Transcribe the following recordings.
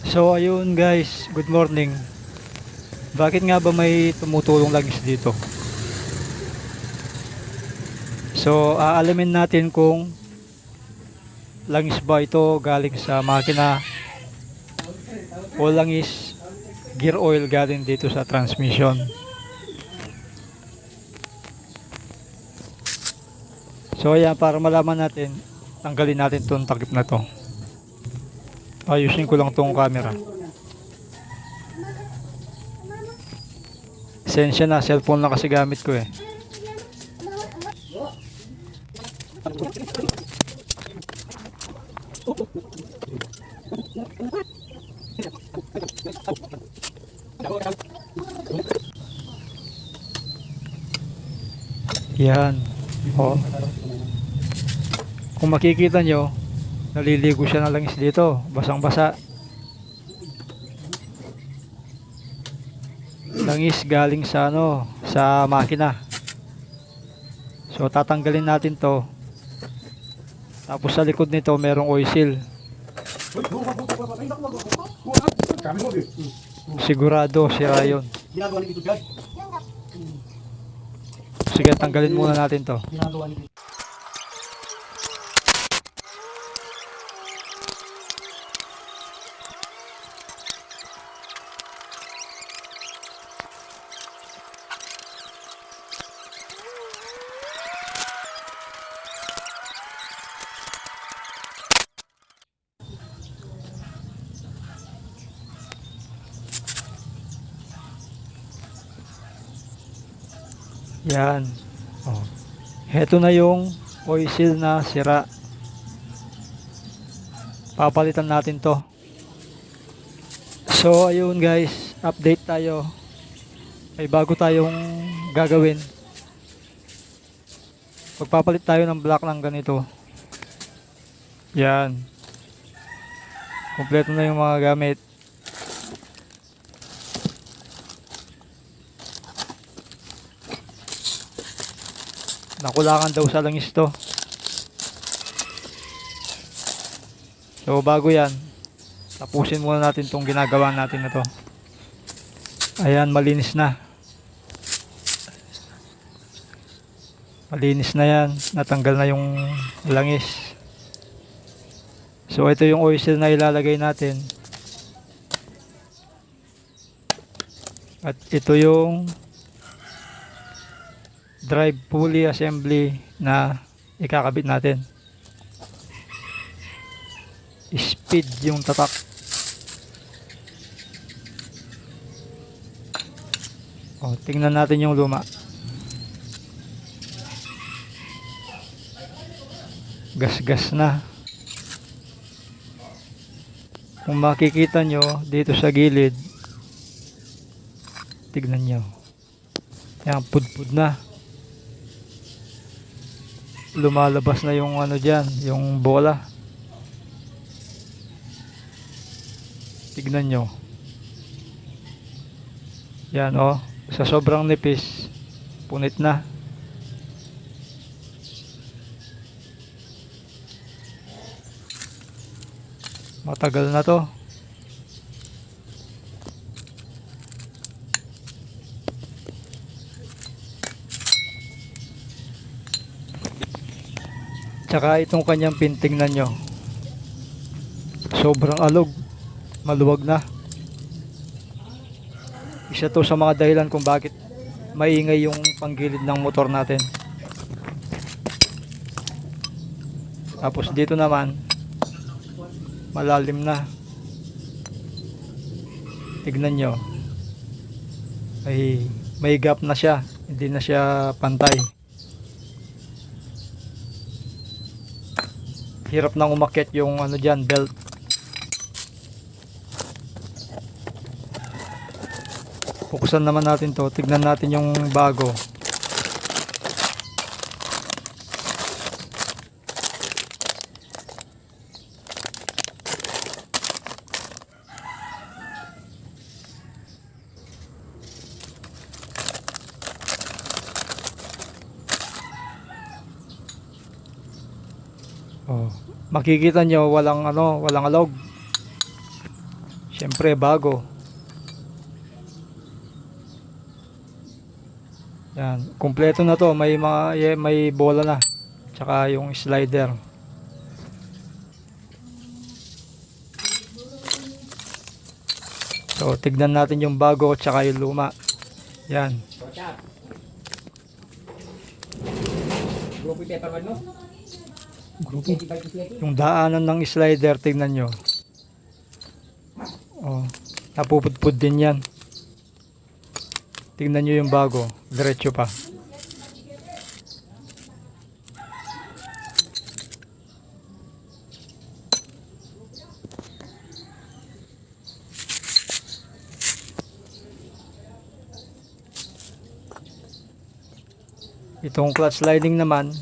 So ayun guys, good morning. Bakit nga ba may tumutulong langis dito? So aalamin natin kung langis ba ito galing sa makina o langis gear oil galing dito sa transmission. So ayan, para malaman natin, tanggalin natin tong takip na to. Ayusin ko lang tong camera. Sensya na, cellphone lang kasi gamit ko eh. Yan. Oh. Kung makikita nyo, naliligo siya ng langis dito. Basang-basa. Langis galing sa sa makina. So tatanggalin natin to. Tapos sa likod nito merong oil seal. Sigurado sira yun. Sige, tanggalin muna natin to. Yan. Oh. Heto na yung oil seal na sira. Papalitan natin to. So ayun guys, update tayo. May bago tayong gagawin. Magpapalit tayo ng block ng ganito. Yan. Kompleto na yung mga gamit. Nakulangan daw sa langis to. So bago yan, tapusin muna natin tong ginagawa natin na to. Ayan, malinis na. Malinis na yan. Natanggal na yung langis. So ito yung oil seal na ilalagay natin. At ito yung drive pulley assembly na ikakabit natin. Speed yung tatak. O, tingnan natin yung luma. Gas-gas na. Kung makikita nyo dito sa gilid, tignan nyo. Yan, pudpud na. Lumalabas na yung dyan, yung bola. Tignan nyo. Yan sa sobrang nipis, punit na. Matagal na to. Tsaka itong kanyang pin, tingnan nyo. Sobrang alog. Maluwag na. Isa to sa mga dahilan kung bakit maingay yung panggilid ng motor natin. Tapos dito naman, malalim na. Tignan nyo. May gap na siya. Hindi na siya pantay. Hirap nang umakyat yung dyan, belt. Buksan naman natin to. Tignan natin yung bago. Makikita nyo walang walang alog. Siyempre bago. Yan, kumpleto na to, may bola na. Tsaka yung slider. So, tignan natin yung bago tsaka yung luma. Yan. Grupo. Yung daanan ng slider, tignan nyo. Oh, napupudpud din yan. Tignan nyo yung bago. Diretso pa. Itong clutch sliding naman,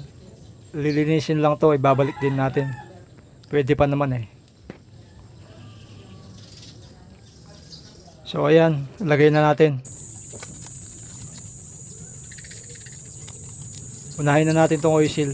lilinisin lang to, ibabalik din natin. Pwede pa naman eh. So ayan, lagay na natin. Unahin na natin tong oil seal.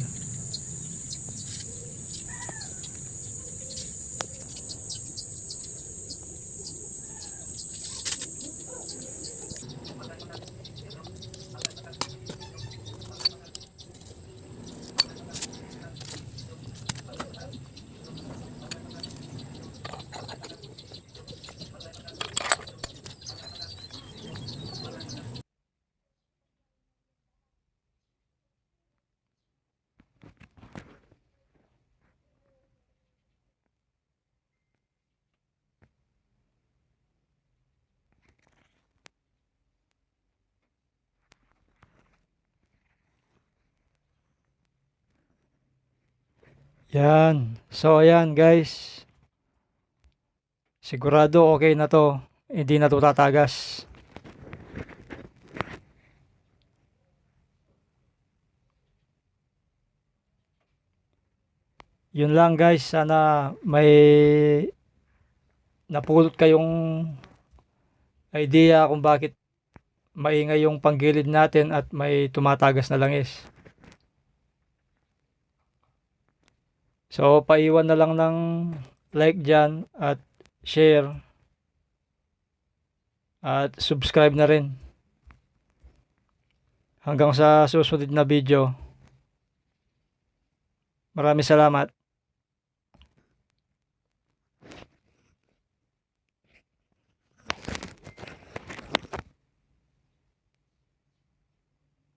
Yan. So ayan guys. Sigurado okay na to. Hindi na to tatagas. Yun lang guys. Sana may napulot kayong idea kung bakit maingay yung panggilid natin at may tumatagas na langis. So, paiwan na lang ng like dyan at share at subscribe na rin. Hanggang sa susunod na video. Maraming salamat.